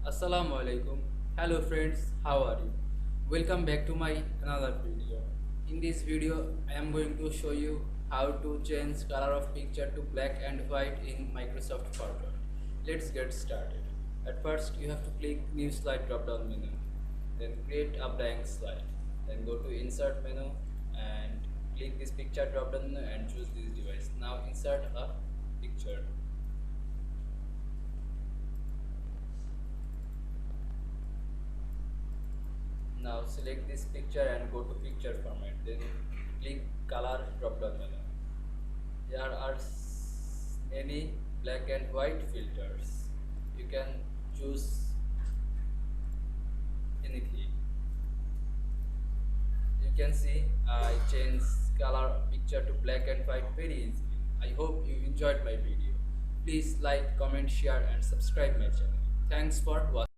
Assalamu Walaikum. Hello friends, how are you? Welcome back to my another video. In this video, I am going to show you how to change color of picture to black and white in Microsoft PowerPoint. Let's get started. At first, you have to click New Slide drop-down menu, then create a blank slide. Then go to Insert menu and click this picture drop-down menu and choose this device. Now insert a picture. Now select this picture and go to picture format. Then click color drop down menu. There are many black and white filters. You can choose anything. You can see I change color picture to black and white very easily. I hope you enjoyed my video. Please like, comment, share and subscribe my channel. Thanks for watching.